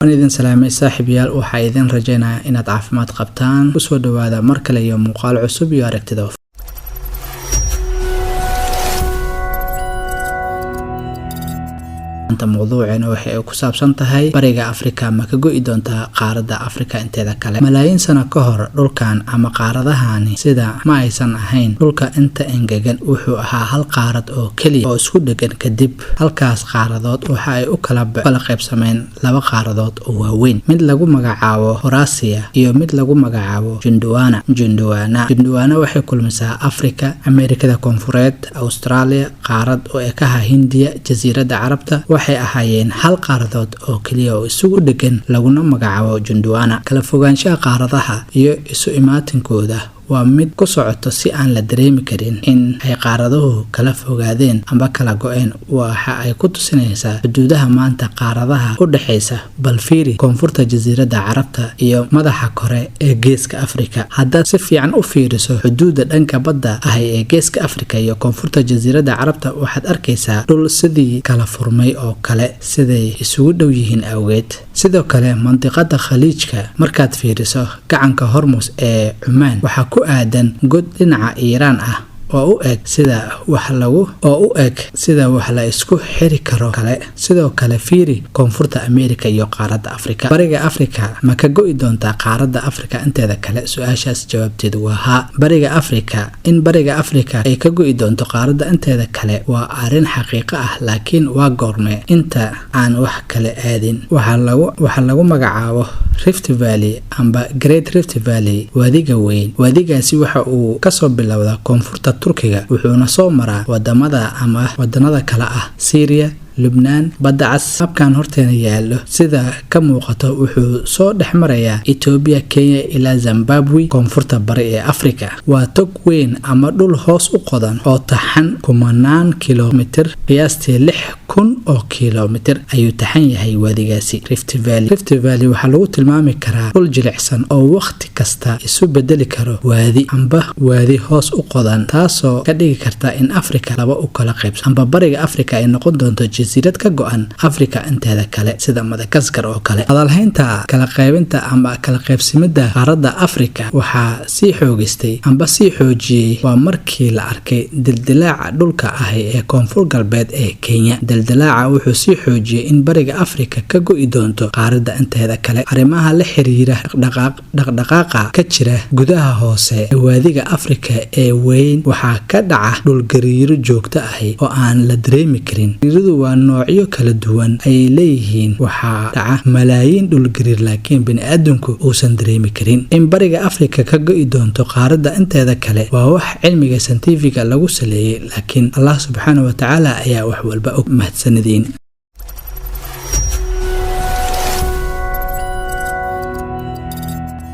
idin salaamay saaxiibayaal waxa idin rajaynayaa inaad caafimaad qabtaan ku soo dhawaada mar kale iyo muuqaal cusub iyo aragtida inta mowduucana waxa ay ku saabsan tahay bariga Afrika ma ka go'i doontaa qaaradda Afrika inteeda kale malaayiin sano ka hor dhulkan ama qaaradahani sida ma aysan ahayn dhulka inta engegan wuxuu ahaa hal qaarad oo kaliya oo isku dhagan kadib halkaas qaaradood waxa ay u kala qaybsameen laba qaaradood oo waaweyn mid lagu magacaabo Eurasia iyo mid lagu magacaabo Gondwana waxay kulmisaa Afrika Ameerikada Koonfureed Australia qaarad oo ay ka Hindiya jasiiradda Carabta waxay ahaayeen hal qaaradood oo kaliya oo isugu dhagan laguna magacaabo Gondwana kala fogaanshaha qaaradaha iyo isu imaatinkooda waa mid ku socoto si aan la dareemi karin in ay qaaraduhu kala fogaadeen ama kala go'een waxa ay ku tusinaysaa xuduudaha maanta qaaradaha u dhaxaysa balfiiri koonfurta jasiiradda Carabta iyo madaxa kore ee geeska Afrika hadda si fiican u fiiriso xuduudda dhanka badda ah ee geeska Afrika iyo koonfurta jasiiradda Carabta waxaad arkaysaa dhul sidii kala furmay oo kale siday isugu dhow yihiin awgeed sidoo kale mantiqada khaliijka markaad fiiriso gacanka Hormuz ee Oman waxa ku aadan god dhinaca Iiraan ah oo u eg sida wax la isku xiri karo kale sidoo kale fiiri koonfurta Ameerika iyo qaaradda Afrika bariga Afrika ma ka go'i doontaa qaaradda Afrika inteeda kale su'aashaas jawaabteedu waa haa bariga Afrika ay ka go'i doonto qaaradda inteeda kale waa arrin xaqiiqo ah laakiin waa goorme inta aan wax kale aadin waxa lagu magacaabo Rift Valley amba Great Rift Valley wadiga weyn wadigaasi waxa uu ka soo bilowdaa koonfurta Turkiga wuxuuna soo maraa wadamada kala ah Syria Lebanon badda cas habkan horteena yaalo sida ka muuqato wuxuu soo dhexmarayaa Ethiopia Kenya ilaa Zimbabwe koonfurta bari ee Afrika waa tog weyn ama dhul hoos u qodan oo taxan kumanaan kiiloomitir qiyaastii 6,000 oo kiiloomitir ayuu taxan yahay wadigaasi Rift Valley waxa lagu tilmaami karaa dhul jilicsan oo waqti kasta isu bedeli karo wadi hoos u qodan taasoo ka dhigi karta in Afrika laba u kala qaybsan amba bariga Afrika ay noqon doonto jasiirad ka go'an Afrika inteeda kale sida Madagascar oo kale hadalhaynta kala qaybinta ama kala qaybsimada qaaradda Afrika waxa sii xoojiyay waa markii la arkay dildilaaca dhulka ah ee koonfur galbeed ee Kenya dildilaaca wuxuu sii xoojiyay in bariga Afrika ka go'i doonto qaaradda inteeda kale arrimaha la xiriira dhaqdhaqaaqa ka jira gudaha hoose ee wadiga Afrika ee weyn waxa ka dhaca dhul gariiro joogto ah oo aan la dareemi karin noocyo kala duwan ay leeyihiin waxa dhaca malaayiin dhul gariir laakiin bini'aadamku uusan dareemi karin in bariga Afrika ka go'i doonto qaaradda inteeda kale waa wax cilmiga scientific lagu saleeyay laakiin Allah subhanahu wa ta'ala ayaa wax walba og mahadsanidin